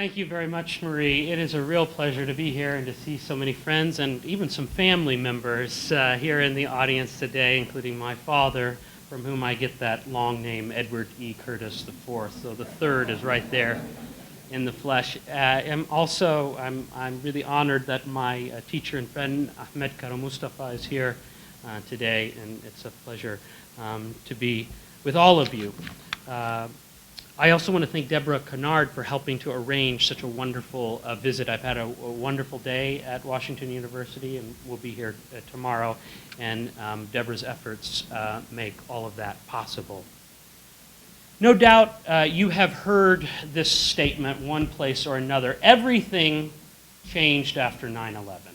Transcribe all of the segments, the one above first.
Thank you very much, Marie. It is a real pleasure to be here and to see so many friends and even some family members here in the audience today, including my father, from whom I get that long name, Edward E. Curtis IV. So the third is right there in the flesh. I'm really honored that my teacher and friend, Ahmed Karo Mustafa, is here today, and it's a pleasure to be with all of you. I also want to thank Deborah Kennard for helping to arrange such a wonderful visit. I've had a wonderful day at Washington University, and we'll be here tomorrow, and Deborah's efforts make all of that possible. No doubt you have heard this statement one place or another. Everything changed after 9/11.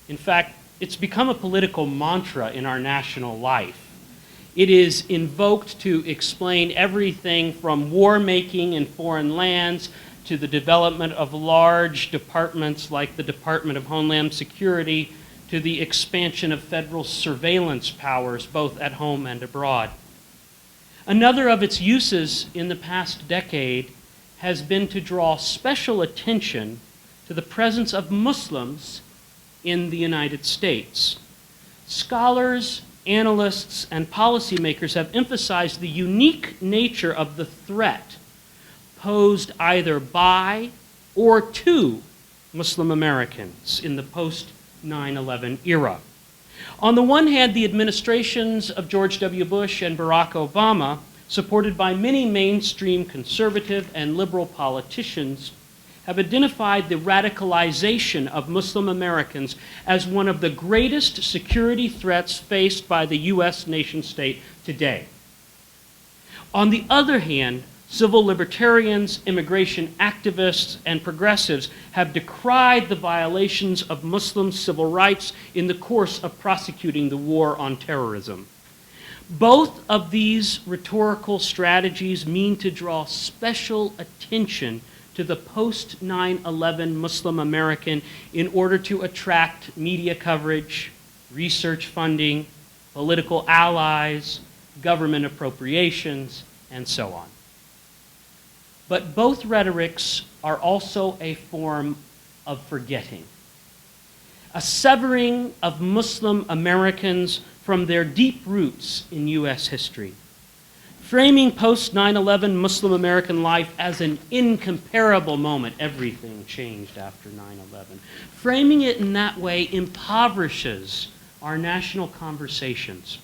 In fact, it's become a political mantra in our national life. It is invoked to explain everything from war-making in foreign lands to the development of large departments like the Department of Homeland Security to the expansion of federal surveillance powers both at home and abroad. Another of its uses in the past decade has been to draw special attention to the presence of Muslims in the United States. Scholars, analysts, and policymakers have emphasized the unique nature of the threat posed either by or to Muslim Americans in the post-9/11 era. On the one hand, the administrations of George W. Bush and Barack Obama, supported by many mainstream conservative and liberal politicians, have identified the radicalization of Muslim Americans as one of the greatest security threats faced by the U.S. nation-state today. On the other hand, civil libertarians, immigration activists, and progressives have decried the violations of Muslim civil rights in the course of prosecuting the war on terrorism. Both of these rhetorical strategies mean to draw special attention to the post-9/11 Muslim American in order to attract media coverage, research funding, political allies, government appropriations, and so on. But both rhetorics are also a form of forgetting, a severing of Muslim Americans from their deep roots in U.S. history. Framing post-9/11 Muslim American life as an incomparable moment, everything changed after 9/11. Framing it in that way impoverishes our national conversations,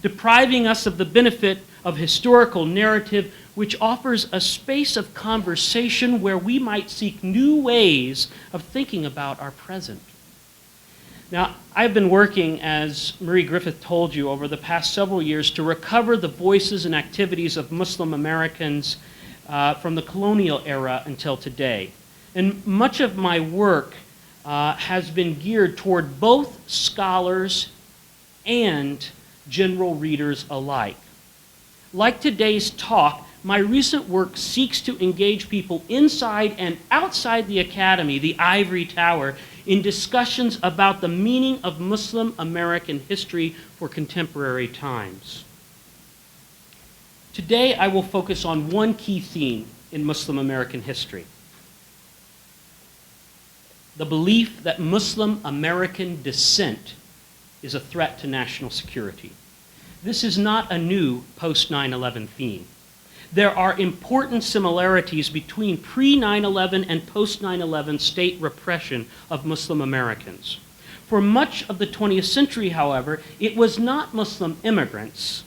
depriving us of the benefit of historical narrative, which offers a space of conversation where we might seek new ways of thinking about our present. Now, I've been working, as Marie Griffith told you, over the past several years to recover the voices and activities of Muslim Americans from the colonial era until today. And much of my work has been geared toward both scholars and general readers alike. Like today's talk, my recent work seeks to engage people inside and outside the academy, the ivory tower, in discussions about the meaning of Muslim American history for contemporary times. Today, I will focus on one key theme in Muslim American history: the belief that Muslim American dissent is a threat to national security. This is not a new post-9/11 theme. There are important similarities between pre-9/11 and post-9/11 state repression of Muslim Americans. For much of the 20th century, however, it was not Muslim immigrants,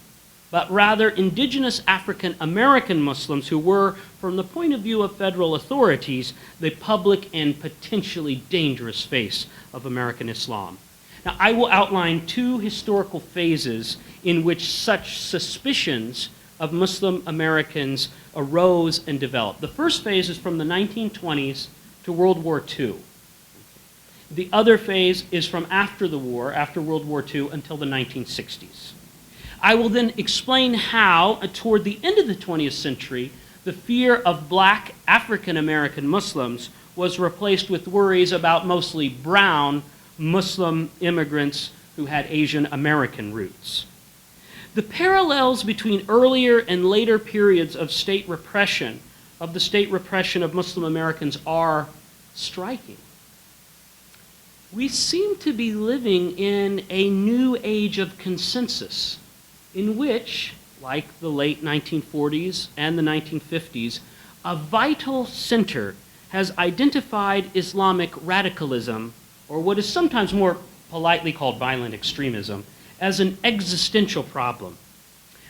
but rather indigenous African American Muslims who were, from the point of view of federal authorities, the public and potentially dangerous face of American Islam. Now, I will outline two historical phases in which such suspicions of Muslim Americans arose and developed. The first phase is from the 1920s to World War II. The other phase is from after the war, after World War II, until the 1960s. I will then explain how, toward the end of the 20th century, the fear of black African American Muslims was replaced with worries about mostly brown Muslim immigrants who had Asian American roots. The parallels between earlier and later periods of state repression of the state repression of Muslim Americans are striking. We seem to be living in a new age of consensus in which, like the late 1940s and the 1950s, a vital center has identified Islamic radicalism, or what is sometimes more politely called violent extremism, as an existential problem.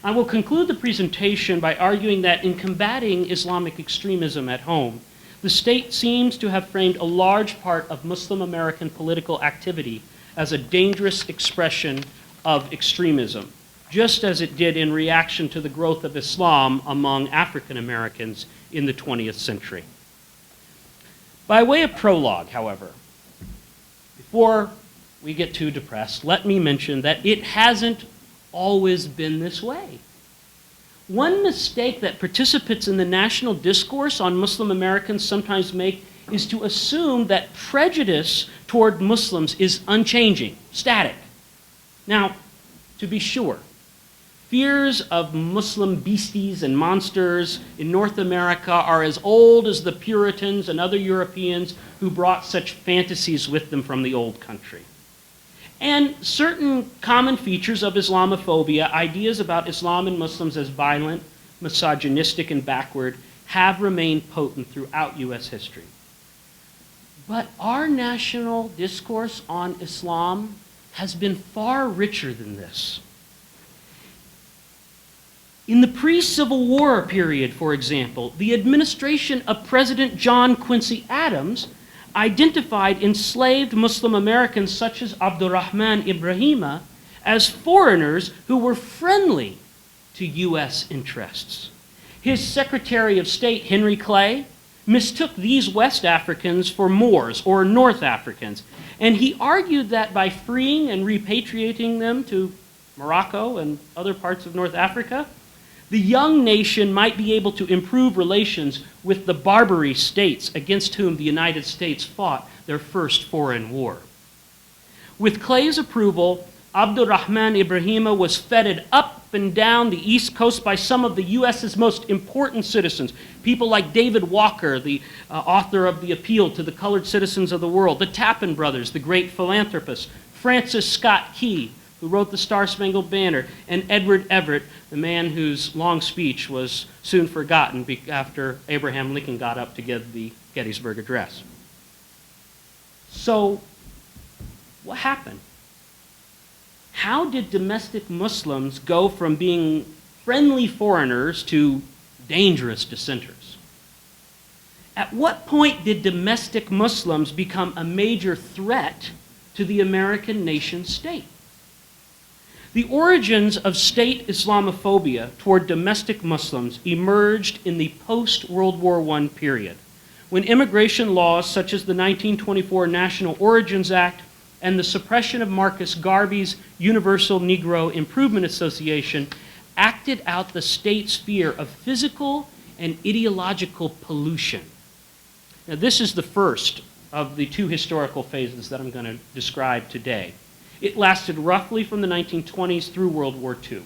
I will conclude the presentation by arguing that in combating Islamic extremism at home, the state seems to have framed a large part of Muslim American political activity as a dangerous expression of extremism, just as it did in reaction to the growth of Islam among African Americans in the 20th century. By way of prologue, however, before we get too depressed, let me mention that it hasn't always been this way. One mistake that participants in the national discourse on Muslim Americans sometimes make is to assume that prejudice toward Muslims is unchanging, static. Now, to be sure, fears of Muslim beasties and monsters in North America are as old as the Puritans and other Europeans who brought such fantasies with them from the old country. And certain common features of Islamophobia, ideas about Islam and Muslims as violent, misogynistic, and backward, have remained potent throughout U.S. history. But our national discourse on Islam has been far richer than this. In the pre-Civil War period, for example, the administration of President John Quincy Adams identified enslaved Muslim Americans such as Abdurrahman Ibrahima as foreigners who were friendly to U.S. interests. His Secretary of State, Henry Clay, mistook these West Africans for Moors or North Africans, and he argued that by freeing and repatriating them to Morocco and other parts of North Africa, the young nation might be able to improve relations with the Barbary states against whom the United States fought their first foreign war. With Clay's approval, Abdurrahman Ibrahima was feted up and down the East Coast by some of the U.S.'s most important citizens, people like David Walker, the author of The Appeal to the Colored Citizens of the World, the Tappan brothers, the great philanthropist, Francis Scott Key, who wrote the Star-Spangled Banner, and Edward Everett, the man whose long speech was soon forgotten after Abraham Lincoln got up to give the Gettysburg Address. So, what happened? How did domestic Muslims go from being friendly foreigners to dangerous dissenters? At what point did domestic Muslims become a major threat to the American nation state? The origins of state Islamophobia toward domestic Muslims emerged in the post-World War I period, when immigration laws such as the 1924 National Origins Act and the suppression of Marcus Garvey's Universal Negro Improvement Association acted out the state's fear of physical and ideological pollution. Now, this is the first of the two historical phases that I'm going to describe today. It lasted roughly from the 1920s through World War II.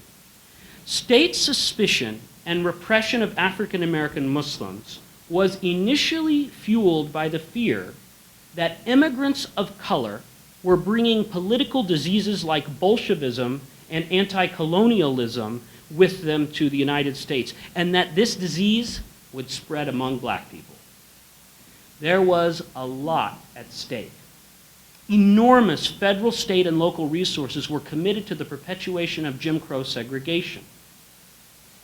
State suspicion and repression of African American Muslims was initially fueled by the fear that immigrants of color were bringing political diseases like Bolshevism and anti-colonialism with them to the United States, and that this disease would spread among black people. There was a lot at stake. Enormous federal, state, and local resources were committed to the perpetuation of Jim Crow segregation.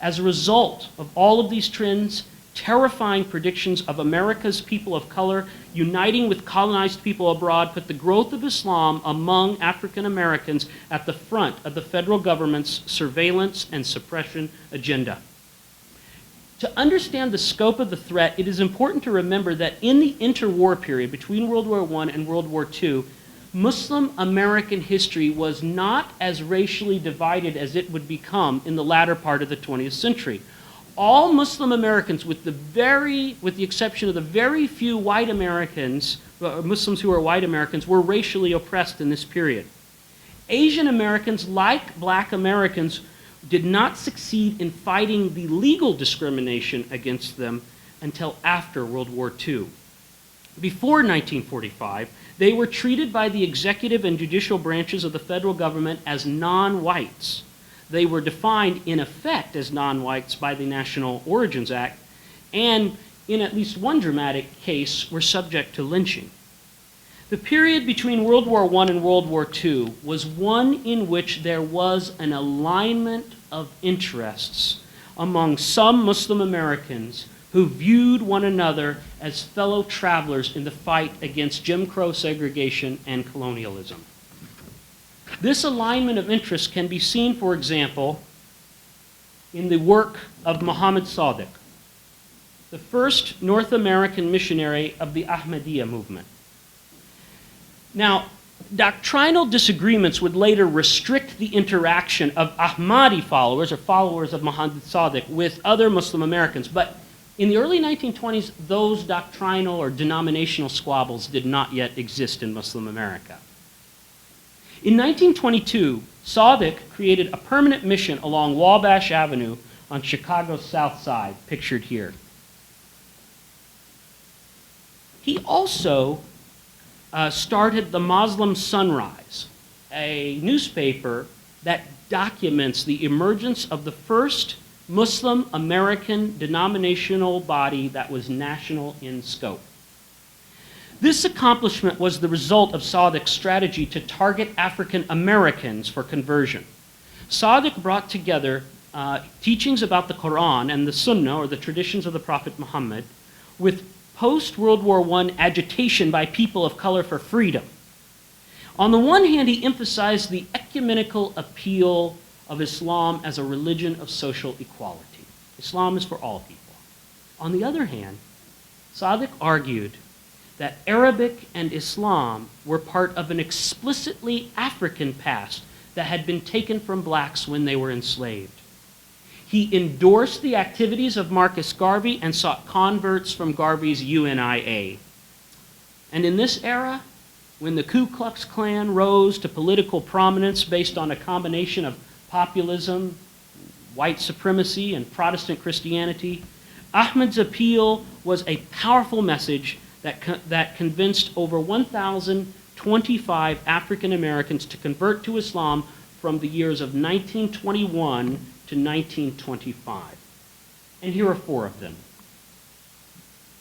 As a result of all of these trends, terrifying predictions of America's people of color uniting with colonized people abroad put the growth of Islam among African Americans at the front of the federal government's surveillance and suppression agenda. To understand the scope of the threat, it is important to remember that in the interwar period between World War I and World War II, Muslim American history was not as racially divided as it would become in the latter part of the 20th century. All Muslim Americans, with the exception of the very few white Americans, Muslims who are white Americans, were racially oppressed in this period. Asian Americans, like black Americans, did not succeed in fighting the legal discrimination against them until after World War II. Before 1945, they were treated by the executive and judicial branches of the federal government as non-whites. They were defined, in effect, as non-whites by the National Origins Act, and in at least one dramatic case, were subject to lynching. The period between World War I and World War II was one in which there was an alignment of interests among some Muslim Americans who viewed one another as fellow travelers in the fight against Jim Crow segregation and colonialism. This alignment of interests can be seen, for example, in the work of Muhammad Sadiq, the first North American missionary of the Ahmadiyya movement. Now, doctrinal disagreements would later restrict the interaction of Ahmadi followers, or followers of Muhammad Sadiq, with other Muslim Americans. But in the early 1920s, those doctrinal or denominational squabbles did not yet exist in Muslim America. In 1922, Sadiq created a permanent mission along Wabash Avenue on Chicago's South Side, pictured here. He also started the Muslim Sunrise, a newspaper that documents the emergence of the first Muslim American denominational body that was national in scope. This accomplishment was the result of Sadiq's strategy to target African Americans for conversion. Sadiq brought together teachings about the Quran and the Sunnah, or the traditions of the Prophet Muhammad, with post-World War I agitation by people of color for freedom. On the one hand, he emphasized the ecumenical appeal of Islam as a religion of social equality. Islam is for all people. On the other hand, Sadiq argued that Arabic and Islam were part of an explicitly African past that had been taken from blacks when they were enslaved. He endorsed the activities of Marcus Garvey and sought converts from Garvey's UNIA. And in this era, when the Ku Klux Klan rose to political prominence based on a combination of populism, white supremacy, and Protestant Christianity, Ahmad's appeal was a powerful message that convinced over 1,025 African Americans to convert to Islam from the years of 1921 to 1925. And here are 4 of them.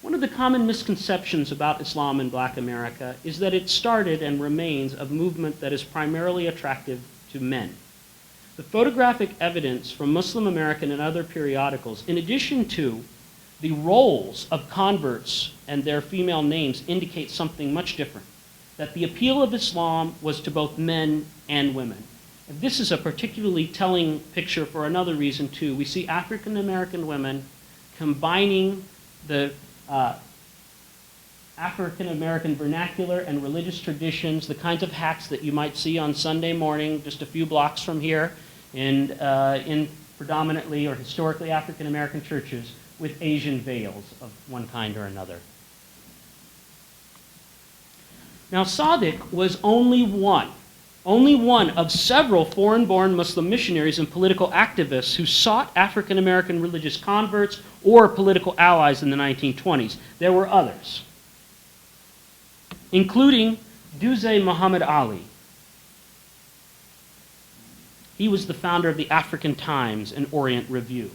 One of the common misconceptions about Islam in Black America is that it started and remains a movement that is primarily attractive to men. The photographic evidence from Muslim American and other periodicals, in addition to the roles of converts and their female names, indicate something much different, that the appeal of Islam was to both men and women. And this is a particularly telling picture for another reason, too. We see African American women combining the African American vernacular and religious traditions, the kinds of hats that you might see on Sunday morning just a few blocks from here in predominantly or historically African American churches, with Asian veils of one kind or another. Now, Sadiq was only one of several foreign-born Muslim missionaries and political activists who sought African American religious converts or political allies in the 1920s. There were others, including Duze Muhammad Ali. He was the founder of the African Times and Orient Review.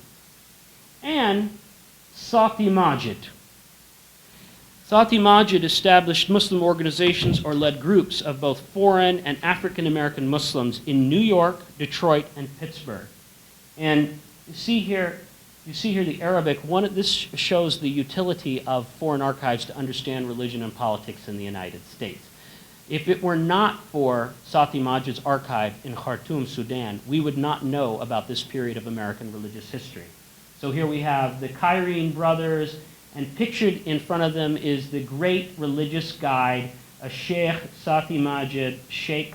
And Sati Majid. Sati Majid established Muslim organizations or led groups of both foreign and African American Muslims in New York, Detroit, and Pittsburgh. And you see here the Arabic. This shows the utility of foreign archives to understand religion and politics in the United States. If it were not for Sati Majid's archive in Khartoum, Sudan, we would not know about this period of American religious history. So here we have the Cairene brothers, and pictured in front of them is the great religious guide, Sheikh Sati Majid, Sheikh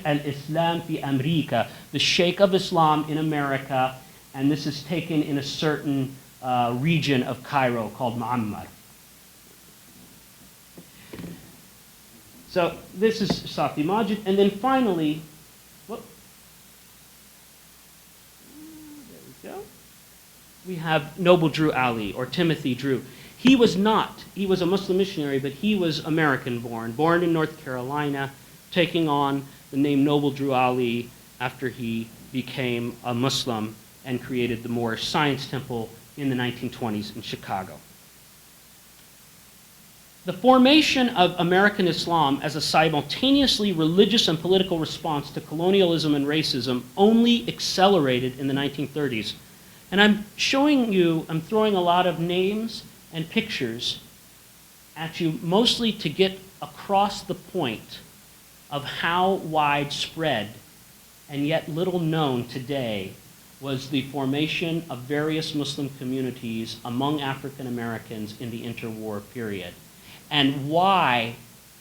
al-Islam fi America, the Sheikh of Islam in America, and this is taken in a certain region of Cairo called Muammar. So this is Sati Majid, and then finally, there we go. we have Noble Drew Ali, or Timothy Drew. He was a Muslim missionary, but he was American-born, born in North Carolina, taking on the name Noble Drew Ali after he became a Muslim and created the Moorish Science Temple in the 1920s in Chicago. The formation of American Islam as a simultaneously religious and political response to colonialism and racism only accelerated in the 1930s. And I'm throwing a lot of names and pictures at you, mostly to get across the point of how widespread and yet little known today was the formation of various Muslim communities among African Americans in the interwar period, and why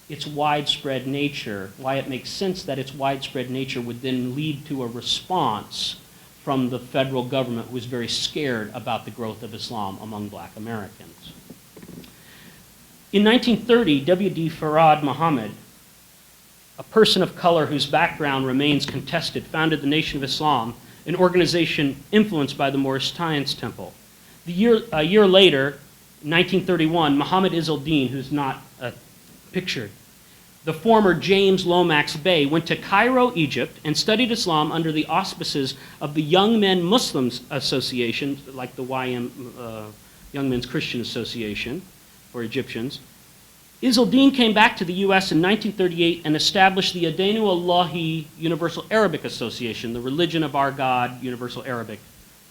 its widespread nature, why it makes sense that its widespread nature would then lead to a response from the federal government, who was very scared about the growth of Islam among black Americans. In 1930, W.D. Farad Muhammad, a person of color whose background remains contested, founded the Nation of Islam, an organization influenced by the Moorish Science Temple. A year later, 1931, Muhammad Izzeldin, who's not pictured, the former James Lomax Bey, went to Cairo, Egypt, and studied Islam under the auspices of the Young Men Muslims Association, like the Young Men's Christian Association for Egyptians. Izzeldin came back to the U.S. in 1938 and established the Adenu Allahi Universal Arabic Association, the Religion of Our God Universal Arabic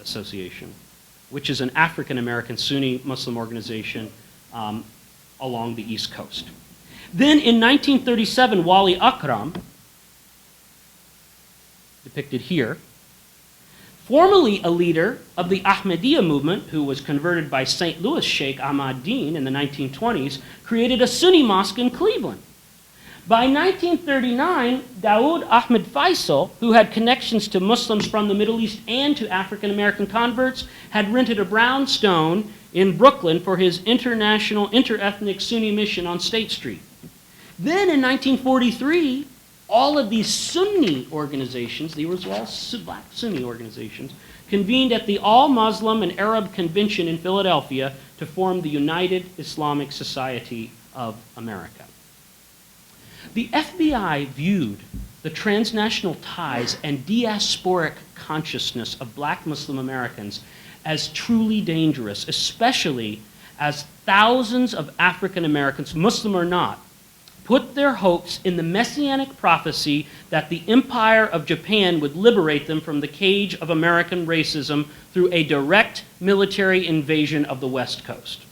Association, which is an African-American Sunni Muslim organization along the East Coast. Then in 1937, Wali Akram, depicted here, formerly a leader of the Ahmadiyya movement, who was converted by St. Louis Sheikh Ahmad Din in the 1920s, created a Sunni mosque in Cleveland. By 1939, Daoud Ahmed Faisal, who had connections to Muslims from the Middle East and to African American converts, had rented a brownstone in Brooklyn for his international interethnic Sunni mission on State Street. Then in 1943, all of these Sunni organizations, they were all black Sunni organizations, convened at the All-Muslim and Arab Convention in Philadelphia to form the United Islamic Society of America. The FBI viewed the transnational ties and diasporic consciousness of black Muslim Americans as truly dangerous, especially as thousands of African Americans, Muslim or not, put their hopes in the messianic prophecy that the Empire of Japan would liberate them from the cage of American racism through a direct military invasion of the West Coast.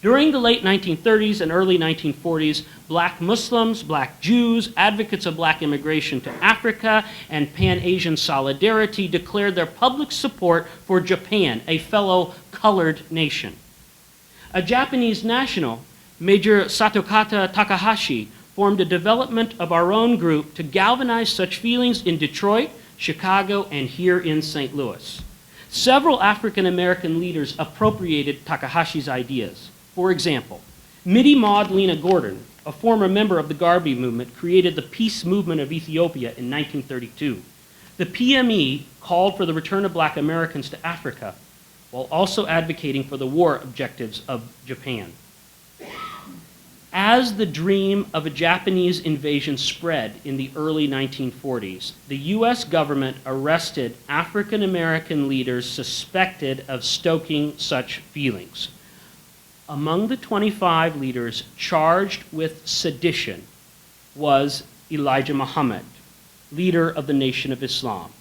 During the late 1930s and early 1940s, black Muslims, black Jews, advocates of black immigration to Africa, and Pan-Asian solidarity declared their public support for Japan, a fellow colored nation. A Japanese national, Major Satokata Takahashi, formed a development of our own group to galvanize such feelings in Detroit, Chicago, and here in St. Louis. Several African American leaders appropriated Takahashi's ideas. For example, Midi Maud Lena Gordon, a former member of the Garvey movement, created the Peace Movement of Ethiopia in 1932. The PME called for the return of black Americans to Africa, while also advocating for the war objectives of Japan. As the dream of a Japanese invasion spread in the early 1940s, the U.S. government arrested African American leaders suspected of stoking such feelings. Among the 25 leaders charged with sedition was Elijah Muhammad, leader of the Nation of Islam.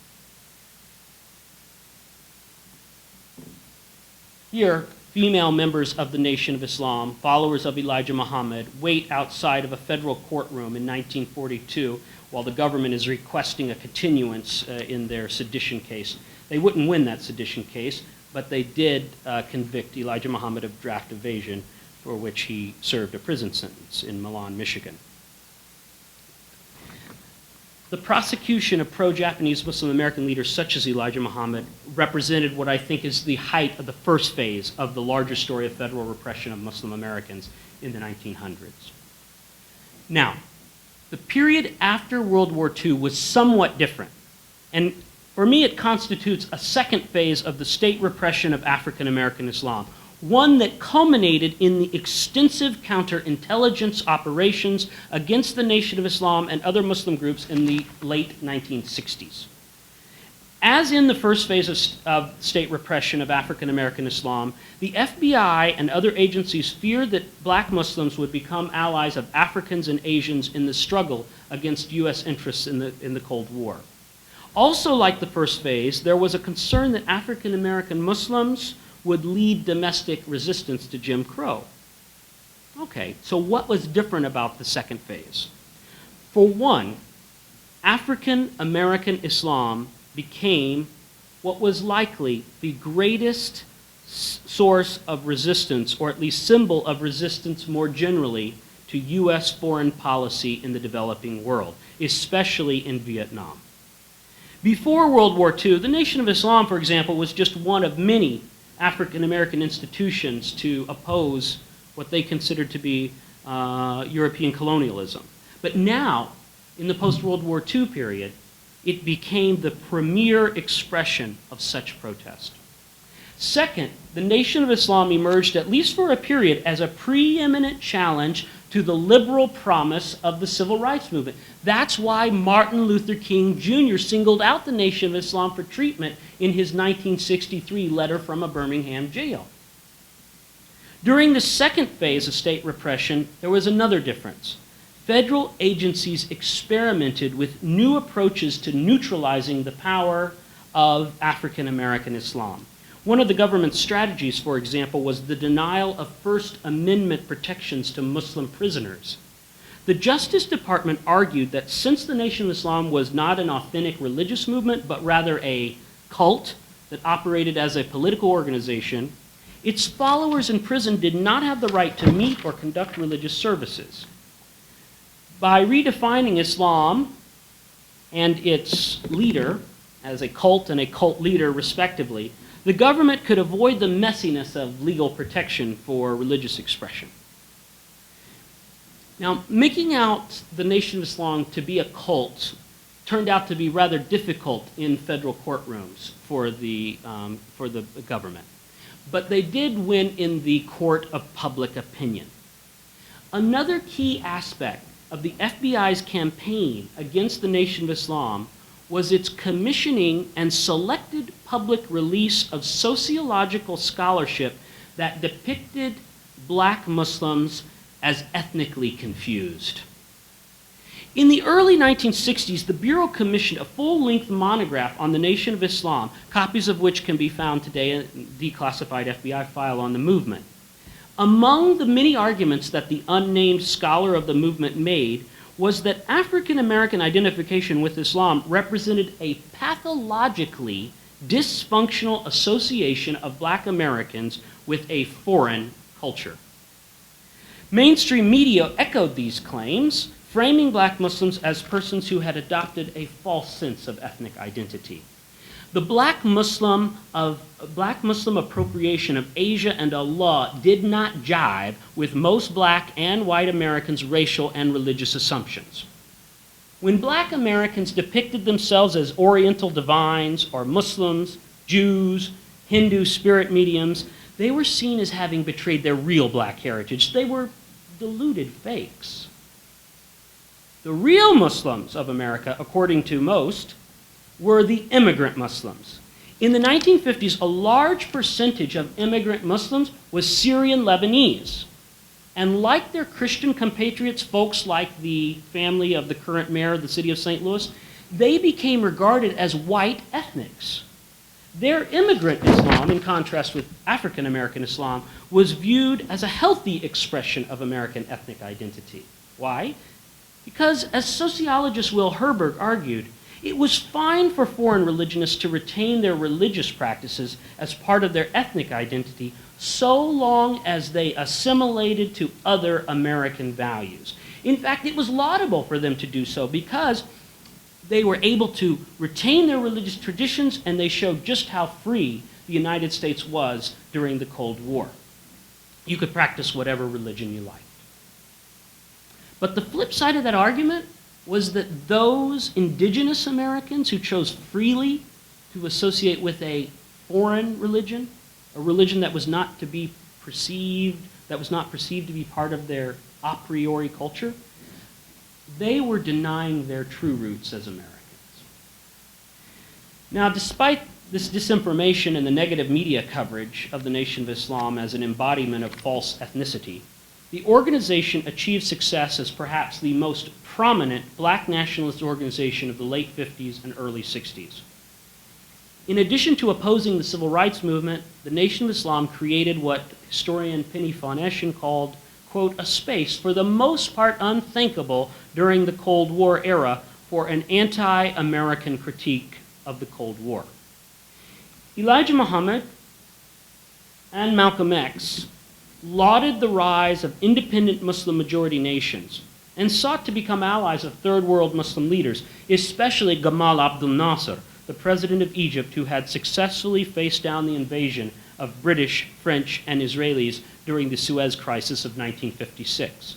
Here, female members of the Nation of Islam, followers of Elijah Muhammad, wait outside of a federal courtroom in 1942 while the government is requesting a continuance in their sedition case. They wouldn't win that sedition case, but they did convict Elijah Muhammad of draft evasion, for which he served a prison sentence in Milan, Michigan. The prosecution of pro-Japanese Muslim American leaders such as Elijah Muhammad represented what I think is the height of the first phase of the larger story of federal repression of Muslim Americans in the 1900s. Now, the period after World War II was somewhat different. And For me, it constitutes a second phase of the state repression of African American Islam, one that culminated in the extensive counterintelligence operations against the Nation of Islam and other Muslim groups in the late 1960s. As in the first phase of state repression of African American Islam, the FBI and other agencies feared that black Muslims would become allies of Africans and Asians in the struggle against U.S. interests in the Cold War. Also, like the first phase, there was a concern that African American Muslims would lead domestic resistance to Jim Crow. Okay, so what was different about the second phase? For one, African American Islam became what was likely the greatest source of resistance, or at least symbol of resistance more generally, to U.S. foreign policy in the developing world, especially in Vietnam. Before World War II, the Nation of Islam, for example, was just one of many African American institutions to oppose what they considered to be European colonialism. But now, in the post-World War II period, it became the premier expression of such protest. Second, the Nation of Islam emerged, at least for a period, as a preeminent challenge to the liberal promise of the civil rights movement. That's why Martin Luther King Jr. singled out the Nation of Islam for treatment in his 1963 letter from a Birmingham jail. During the second phase of state repression, there was another difference. Federal agencies experimented with new approaches to neutralizing the power of African American Islam. One of the government's strategies, for example, was the denial of First Amendment protections to Muslim prisoners. The Justice Department argued that since the Nation of Islam was not an authentic religious movement, but rather a cult that operated as a political organization, its followers in prison did not have the right to meet or conduct religious services. By redefining Islam and its leader as a cult and a cult leader, respectively, the government could avoid the messiness of legal protection for religious expression. Now, making out the Nation of Islam to be a cult turned out to be rather difficult in federal courtrooms for the government. But they did win in the court of public opinion. Another key aspect of the FBI's campaign against the Nation of Islam was its commissioning and selected public release of sociological scholarship that depicted black Muslims as ethnically confused. In the early 1960s, the Bureau commissioned a full-length monograph on the Nation of Islam, copies of which can be found today in a declassified FBI file on the movement. Among the many arguments that the unnamed scholar of the movement made was that African American identification with Islam represented a pathologically dysfunctional association of black Americans with a foreign culture. Mainstream media echoed these claims, framing black Muslims as persons who had adopted a false sense of ethnic identity. The black Muslim appropriation of Asia and Allah did not jive with most black and white Americans' racial and religious assumptions. When black Americans depicted themselves as Oriental divines or Muslims, Jews, Hindu spirit mediums, they were seen as having betrayed their real black heritage. They were deluded fakes. The real Muslims of America, according to most, were the immigrant Muslims. In the 1950s, a large percentage of immigrant Muslims was Syrian Lebanese. And like their Christian compatriots, folks like the family of the current mayor of the city of St. Louis, they became regarded as white ethnics. Their immigrant Islam, in contrast with African American Islam, was viewed as a healthy expression of American ethnic identity. Why? Because, as sociologist Will Herberg argued, it was fine for foreign religionists to retain their religious practices as part of their ethnic identity so long as they assimilated to other American values. In fact, it was laudable for them to do so because they were able to retain their religious traditions, and they showed just how free the United States was during the Cold War. You could practice whatever religion you liked. But the flip side of that argument was that those indigenous Americans who chose freely to associate with a foreign religion, a religion that was not to be perceived, that was not perceived to be part of their a priori culture, they were denying their true roots as Americans. Now, despite this disinformation and the negative media coverage of the Nation of Islam as an embodiment of false ethnicity, the organization achieved success as perhaps the most prominent black nationalist organization of the late 50s and early 60s. In addition to opposing the civil rights movement, the Nation of Islam created what historian Penny von Eschen called, quote, a space for the most part unthinkable during the Cold War era for an anti-American critique of the Cold War. Elijah Muhammad and Malcolm X lauded the rise of independent Muslim majority nations and sought to become allies of third world Muslim leaders, especially Gamal Abdel Nasser, the president of Egypt, who had successfully faced down the invasion of British, French, and Israelis during the Suez Crisis of 1956.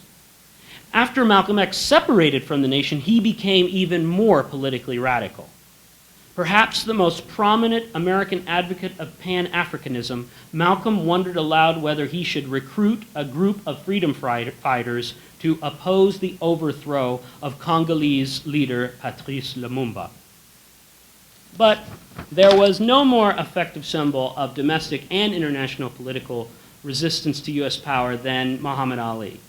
After Malcolm X separated from the nation, he became even more politically radical. Perhaps the most prominent American advocate of Pan-Africanism, Malcolm wondered aloud whether he should recruit a group of freedom fighters to oppose the overthrow of Congolese leader Patrice Lumumba. But there was no more effective symbol of domestic and international political resistance to U.S. power than Muhammad Ali.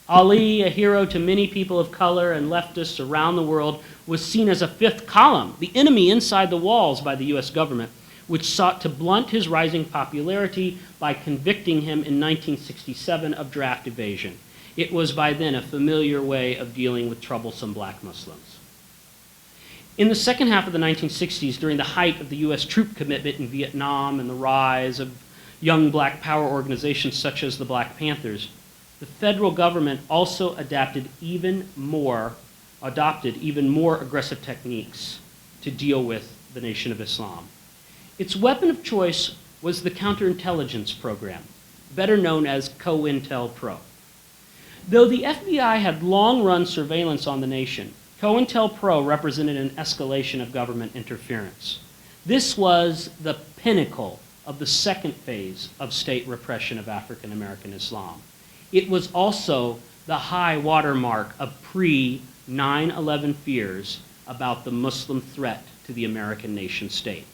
Ali, a hero to many people of color and leftists around the world, was seen as a fifth column, the enemy inside the walls by the U.S. government, which sought to blunt his rising popularity by convicting him in 1967 of draft evasion. It was by then a familiar way of dealing with troublesome black Muslims. In the second half of the 1960s, during the height of the U.S. troop commitment in Vietnam and the rise of young black power organizations such as the Black Panthers, the federal government also adopted even more aggressive techniques to deal with the Nation of Islam. Its weapon of choice was the counterintelligence program, better known as COINTELPRO. Though the FBI had long-run surveillance on the nation, COINTELPRO represented an escalation of government interference. This was the pinnacle of the second phase of state repression of African American Islam. It was also the high watermark of pre-9/11 fears about the Muslim threat to the American nation state.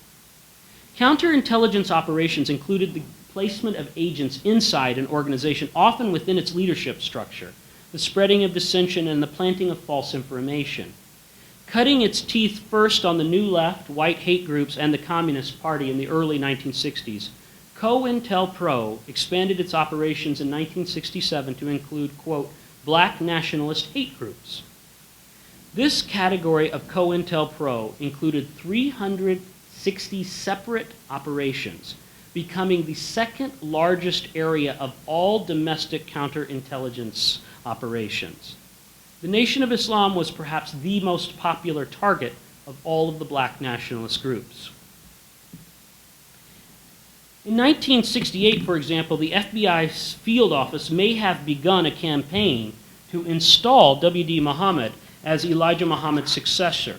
Counterintelligence operations included the placement of agents inside an organization, often within its leadership structure, the spreading of dissension and the planting of false information. Cutting its teeth first on the New Left, white hate groups, and the Communist Party in the early 1960s, COINTELPRO expanded its operations in 1967 to include, quote, black nationalist hate groups. This category of COINTELPRO included 360 separate operations, becoming the second largest area of all domestic counterintelligence operations. The Nation of Islam was perhaps the most popular target of all of the black nationalist groups. In 1968, for example, the FBI's field office may have begun a campaign to install W.D. Muhammad as Elijah Muhammad's successor,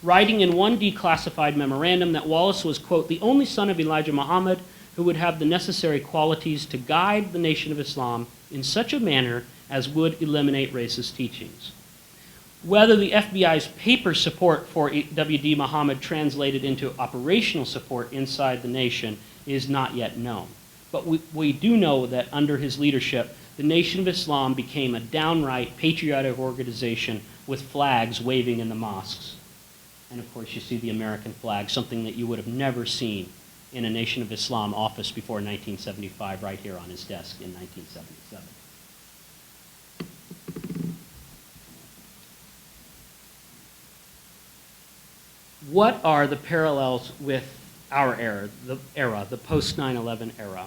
writing in one declassified memorandum that Wallace was, quote, the only son of Elijah Muhammad who would have the necessary qualities to guide the Nation of Islam in such a manner as would eliminate racist teachings. Whether the FBI's paper support for W.D. Muhammad translated into operational support inside the nation is not yet known. But we do know that under his leadership, the Nation of Islam became a downright patriotic organization with flags waving in the mosques. And of course, you see the American flag, something that you would have never seen in a Nation of Islam office before 1975, right here on his desk in 1977. What are the parallels with our era, the post-9/11 era?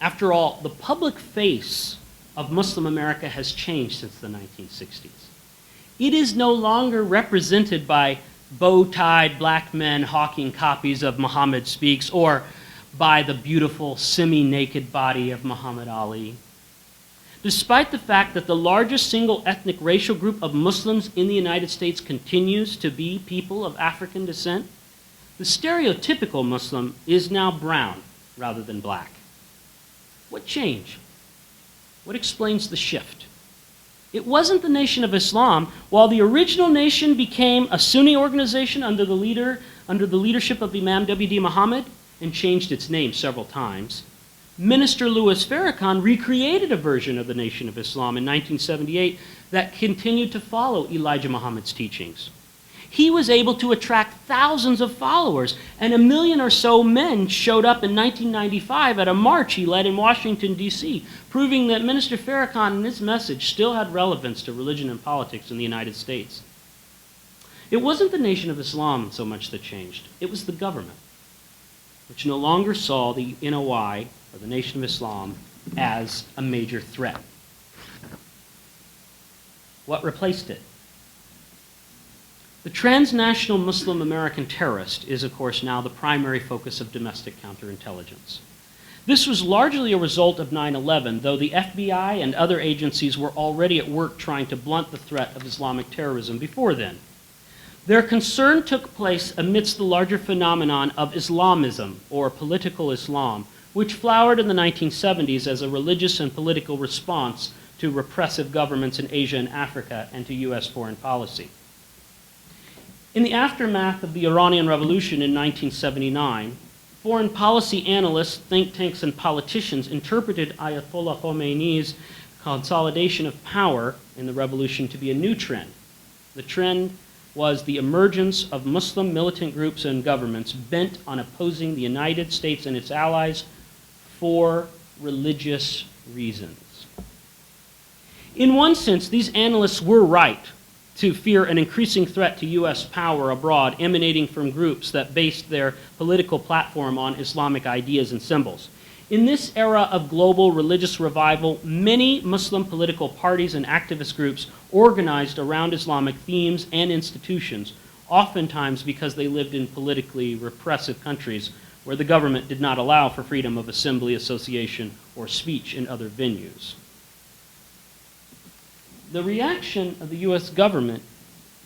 After all, the public face of Muslim America has changed since the 1960s. It is no longer represented by bow-tied black men hawking copies of Muhammad Speaks or by the beautiful semi-naked body of Muhammad Ali. Despite the fact that the largest single ethnic racial group of Muslims in the United States continues to be people of African descent, The stereotypical Muslim is now brown rather than black. What changed? What explains the shift? It wasn't the Nation of Islam. While the original nation became a Sunni organization under the leadership of Imam W.D. Muhammad and changed its name several times, Minister Louis Farrakhan recreated a version of the Nation of Islam in 1978 that continued to follow Elijah Muhammad's teachings. He was able to attract thousands of followers, and 1 million or so men showed up in 1995 at a march he led in Washington, D.C., proving that Minister Farrakhan and his message still had relevance to religion and politics in the United States. It wasn't the Nation of Islam so much that changed. It was the government, which no longer saw the NOI, or the Nation of Islam, as a major threat. What replaced it? The transnational Muslim American terrorist is, of course, now the primary focus of domestic counterintelligence. This was largely a result of 9/11, though the FBI and other agencies were already at work trying to blunt the threat of Islamic terrorism before then. Their concern took place amidst the larger phenomenon of Islamism, or political Islam, which flowered in the 1970s as a religious and political response to repressive governments in Asia and Africa and to U.S. foreign policy. In the aftermath of the Iranian Revolution in 1979, foreign policy analysts, think tanks, and politicians interpreted Ayatollah Khomeini's consolidation of power in the revolution to be a new trend. The trend was the emergence of Muslim militant groups and governments bent on opposing the United States and its allies for religious reasons. In one sense, these analysts were right to fear an increasing threat to U.S. power abroad emanating from groups that based their political platform on Islamic ideas and symbols. In this era of global religious revival, many Muslim political parties and activist groups organized around Islamic themes and institutions, oftentimes because they lived in politically repressive countries where the government did not allow for freedom of assembly, association, or speech in other venues. The reaction of the U.S. government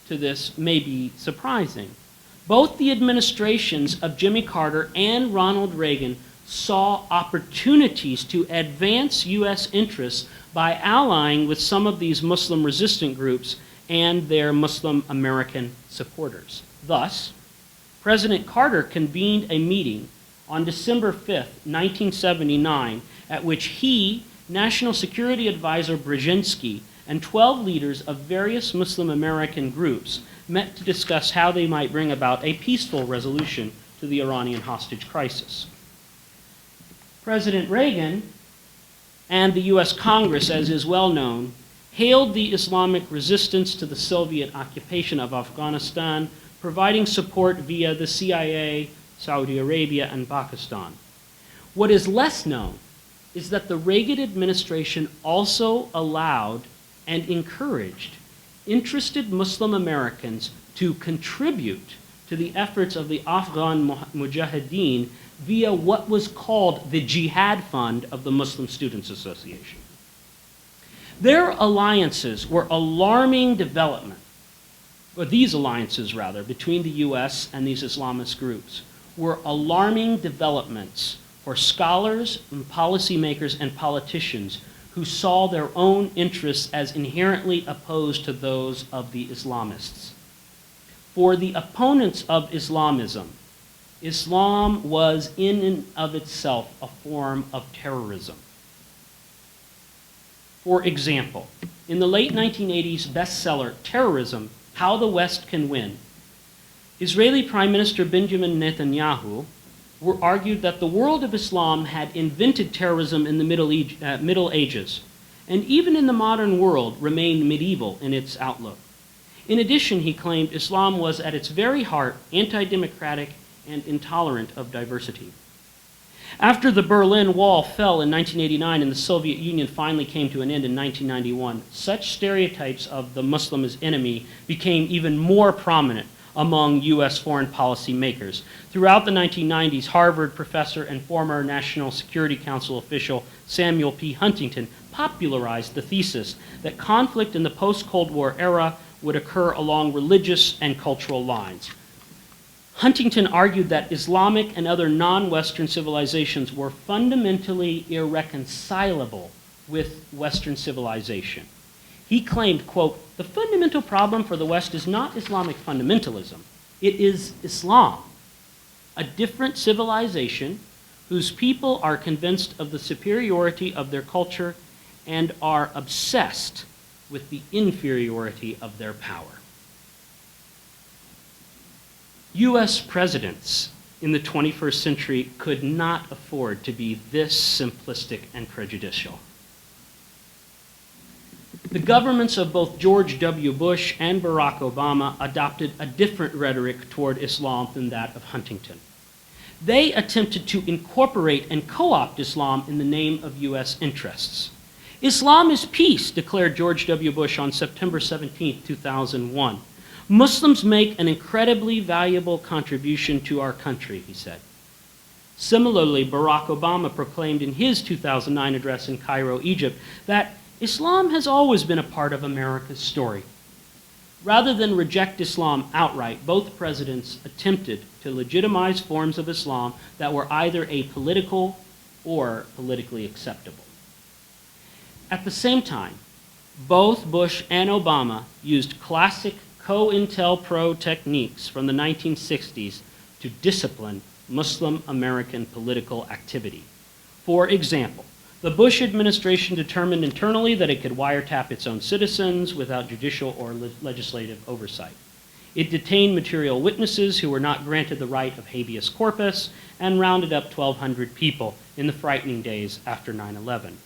to this may be surprising. Both the administrations of Jimmy Carter and Ronald Reagan saw opportunities to advance U.S. interests by allying with some of these Muslim resistant groups and their Muslim American supporters. Thus, President Carter convened a meeting on December 5th, 1979, at which he, National Security Advisor Brzezinski, and 12 leaders of various Muslim American groups met to discuss how they might bring about a peaceful resolution to the Iranian hostage crisis. President Reagan and the U.S. Congress, as is well known, hailed the Islamic resistance to the Soviet occupation of Afghanistan, providing support via the CIA, Saudi Arabia, and Pakistan. What is less known is that the Reagan administration also allowed and encouraged interested Muslim Americans to contribute to the efforts of the Afghan Mujahideen via what was called the Jihad Fund of the Muslim Students Association. Their alliances were alarming development, or these alliances rather, between the U.S. and these Islamist groups were alarming developments for scholars and policymakers and politicians who saw their own interests as inherently opposed to those of the Islamists. For the opponents of Islamism, Islam was in and of itself a form of terrorism. For example, in the late 1980s bestseller, Terrorism, How the West Can Win, Israeli Prime Minister Benjamin Netanyahu argued that the world of Islam had invented terrorism in the Middle Ages, and even in the modern world remained medieval in its outlook. In addition, he claimed Islam was at its very heart anti-democratic and intolerant of diversity. After the Berlin Wall fell in 1989 and the Soviet Union finally came to an end in 1991, such stereotypes of the Muslim as enemy became even more prominent among U.S. foreign policy makers. Throughout the 1990s, Harvard professor and former National Security Council official Samuel P. Huntington popularized the thesis that conflict in the post-Cold War era would occur along religious and cultural lines. Huntington argued that Islamic and other non-Western civilizations were fundamentally irreconcilable with Western civilization. He claimed, quote, "The fundamental problem for the West is not Islamic fundamentalism. It is Islam, a different civilization whose people are convinced of the superiority of their culture and are obsessed with the inferiority of their power." U.S. presidents in the 21st century could not afford to be this simplistic and prejudicial. The governments of both George W. Bush and Barack Obama adopted a different rhetoric toward Islam than that of Huntington. They attempted to incorporate and co-opt Islam in the name of U.S. interests. "Islam is peace," declared George W. Bush on September 17, 2001. "Muslims make an incredibly valuable contribution to our country," he said. Similarly, Barack Obama proclaimed in his 2009 address in Cairo, Egypt, that Islam has always been a part of America's story. Rather than reject Islam outright, both presidents attempted to legitimize forms of Islam that were either apolitical or politically acceptable. At the same time, both Bush and Obama used classic COINTELPRO techniques from the 1960s to discipline Muslim American political activity. For example, the Bush administration determined internally that it could wiretap its own citizens without judicial or legislative oversight. It detained material witnesses who were not granted the right of habeas corpus and rounded up 1,200 people in the frightening days after 9/11.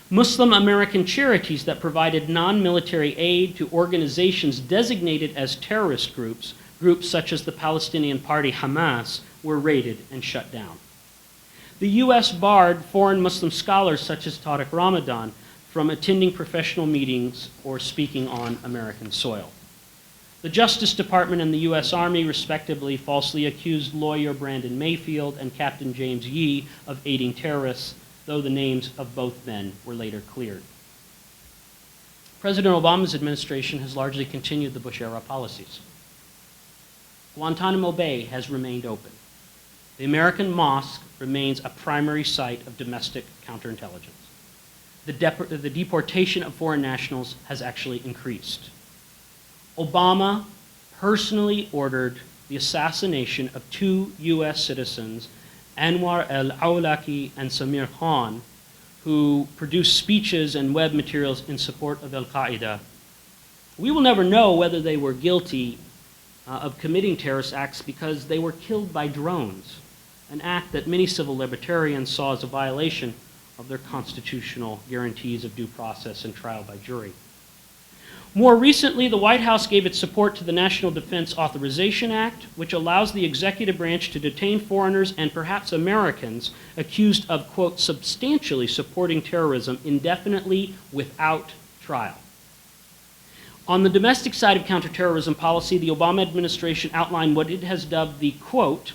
Muslim American charities that provided non-military aid to organizations designated as terrorist groups, groups such as the Palestinian party Hamas, were raided and shut down. The U.S. barred foreign Muslim scholars such as Tariq Ramadan from attending professional meetings or speaking on American soil. The Justice Department and the U.S. Army respectively falsely accused lawyer Brandon Mayfield and Captain James Yee of aiding terrorists, though the names of both men were later cleared. President Obama's administration has largely continued the Bush-era policies. Guantanamo Bay has remained open. The American mosque remains a primary site of domestic counterintelligence. The deportation of foreign nationals has actually increased. Obama personally ordered the assassination of 2 U.S. citizens, Anwar al-Awlaki and Samir Khan, who produced speeches and web materials in support of al-Qaeda. We will never know whether they were guilty of committing terrorist acts because they were killed by drones, an act that many civil libertarians saw as a violation of their constitutional guarantees of due process and trial by jury. More recently, the White House gave its support to the National Defense Authorization Act, which allows the executive branch to detain foreigners and perhaps Americans accused of, quote, substantially supporting terrorism indefinitely without trial. On the domestic side of counterterrorism policy, the Obama administration outlined what it has dubbed the, quote,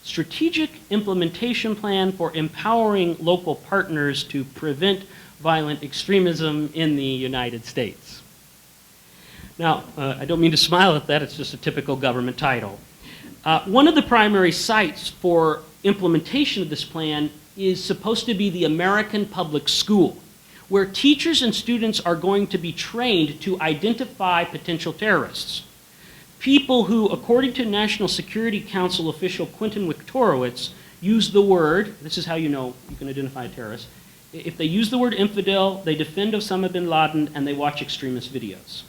strategic implementation plan for empowering local partners to prevent violent extremism in the United States. Now, I don't mean to smile at that, it's just a typical government title. One of the primary sites for implementation of this plan is supposed to be the American public school, where teachers and students are going to be trained to identify potential terrorists. People who, according to National Security Council official Quentin Wiktorowicz, use the word, this is how you know you can identify a terrorist, if they use the word infidel, they defend Osama bin Laden, and they watch extremist videos.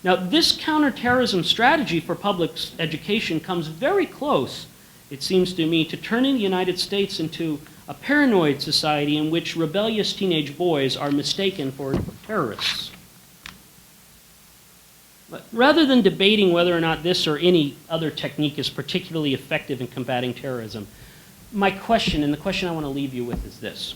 Now, this counterterrorism strategy for public education comes very close, it seems to me, to turning the United States into a paranoid society in which rebellious teenage boys are mistaken for terrorists. But rather than debating whether or not this or any other technique is particularly effective in combating terrorism, my question, and the question I want to leave you with, is this.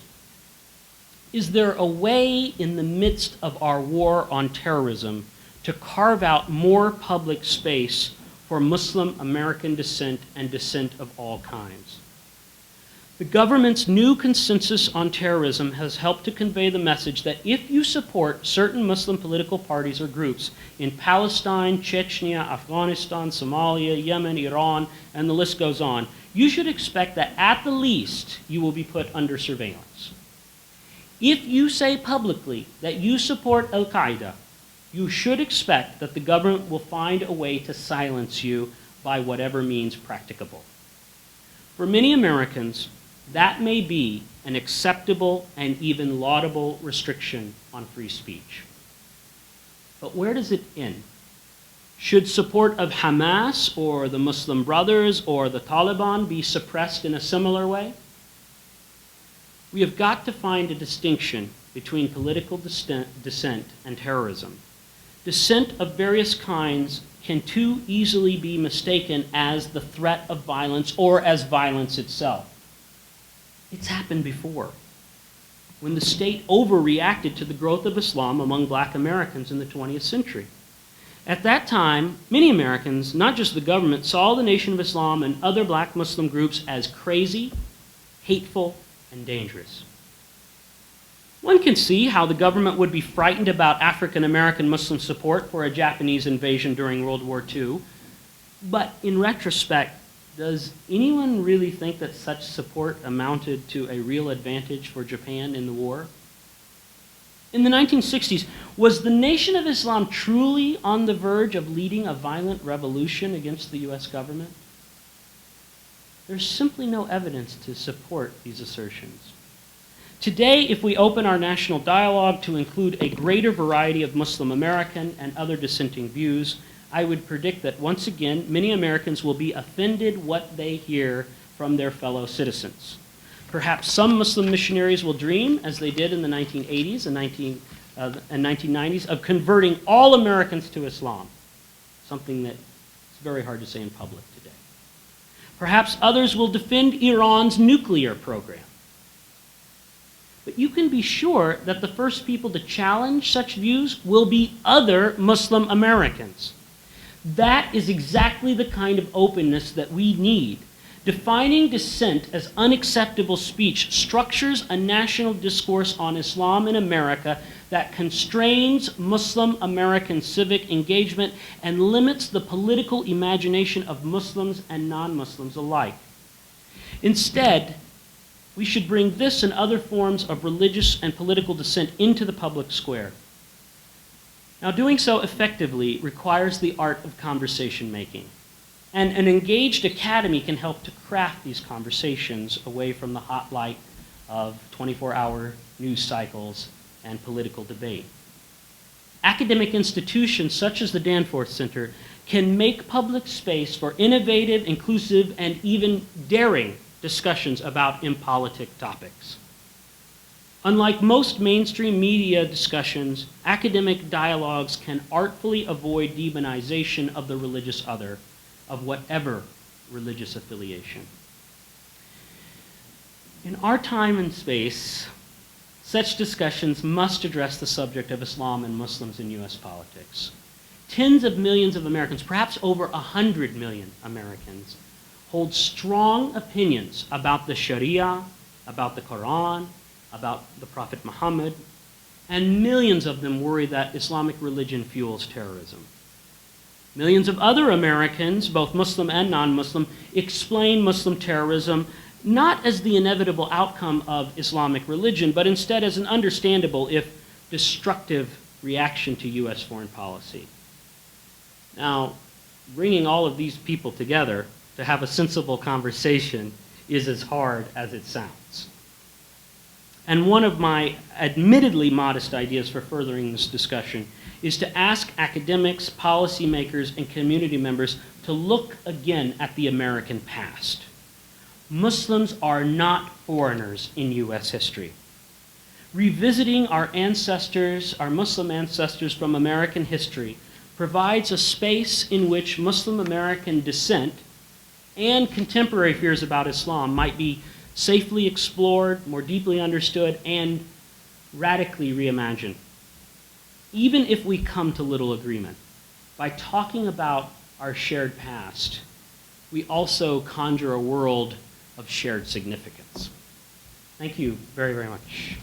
Is there a way in the midst of our war on terrorism to carve out more public space for Muslim American dissent and dissent of all kinds? The government's new consensus on terrorism has helped to convey the message that if you support certain Muslim political parties or groups in Palestine, Chechnya, Afghanistan, Somalia, Yemen, Iran, and the list goes on, you should expect that at the least you will be put under surveillance. If you say publicly that you support Al-Qaeda, you should expect that the government will find a way to silence you by whatever means practicable. For many Americans, that may be an acceptable and even laudable restriction on free speech. But where does it end? Should support of Hamas or the Muslim Brothers or the Taliban be suppressed in a similar way? We have got to find a distinction between political dissent and terrorism. Dissent of various kinds can too easily be mistaken as the threat of violence or as violence itself. It's happened before, when the state overreacted to the growth of Islam among black Americans in the 20th century. At that time, many Americans, not just the government, saw the Nation of Islam and other black Muslim groups as crazy, hateful, and dangerous. One can see how the government would be frightened about African American Muslim support for a Japanese invasion during World War II, but in retrospect, does anyone really think that such support amounted to a real advantage for Japan in the war? In the 1960s, was the Nation of Islam truly on the verge of leading a violent revolution against the US government? There's simply no evidence to support these assertions. Today, if we open our national dialogue to include a greater variety of Muslim American and other dissenting views, I would predict that once again, many Americans will be offended what they hear from their fellow citizens. Perhaps some Muslim missionaries will dream, as they did in the 1980s and 1990s, of converting all Americans to Islam, something that is very hard to say in public today. Perhaps others will defend Iran's nuclear program. But you can be sure that the first people to challenge such views will be other Muslim Americans. That is exactly the kind of openness that we need. Defining dissent as unacceptable speech structures a national discourse on Islam in America that constrains Muslim American civic engagement and limits the political imagination of Muslims and non-Muslims alike. Instead, we should bring this and other forms of religious and political dissent into the public square. Now, doing so effectively requires the art of conversation making. And an engaged academy can help to craft these conversations away from the hot light of 24-hour news cycles and political debate. Academic institutions such as the Danforth Center can make public space for innovative, inclusive, and even daring discussions about impolitic topics. Unlike most mainstream media discussions, academic dialogues can artfully avoid demonization of the religious other, of whatever religious affiliation. In our time and space, such discussions must address the subject of Islam and Muslims in U.S. politics. Tens of millions of Americans, perhaps over 100 million Americans, hold strong opinions about the Sharia, about the Quran, about the Prophet Muhammad, and millions of them worry that Islamic religion fuels terrorism. Millions of other Americans, both Muslim and non-Muslim, explain Muslim terrorism not as the inevitable outcome of Islamic religion, but instead as an understandable, if destructive, reaction to U.S. foreign policy. Now, bringing all of these people together to have a sensible conversation is as hard as it sounds. And one of my admittedly modest ideas for furthering this discussion is to ask academics, policymakers, and community members to look again at the American past. Muslims are not foreigners in U.S. history. Revisiting our ancestors, our Muslim ancestors from American history, provides a space in which Muslim American dissent and contemporary fears about Islam might be safely explored, more deeply understood, and radically reimagined. Even if we come to little agreement, by talking about our shared past, we also conjure a world of shared significance. Thank you very, very much.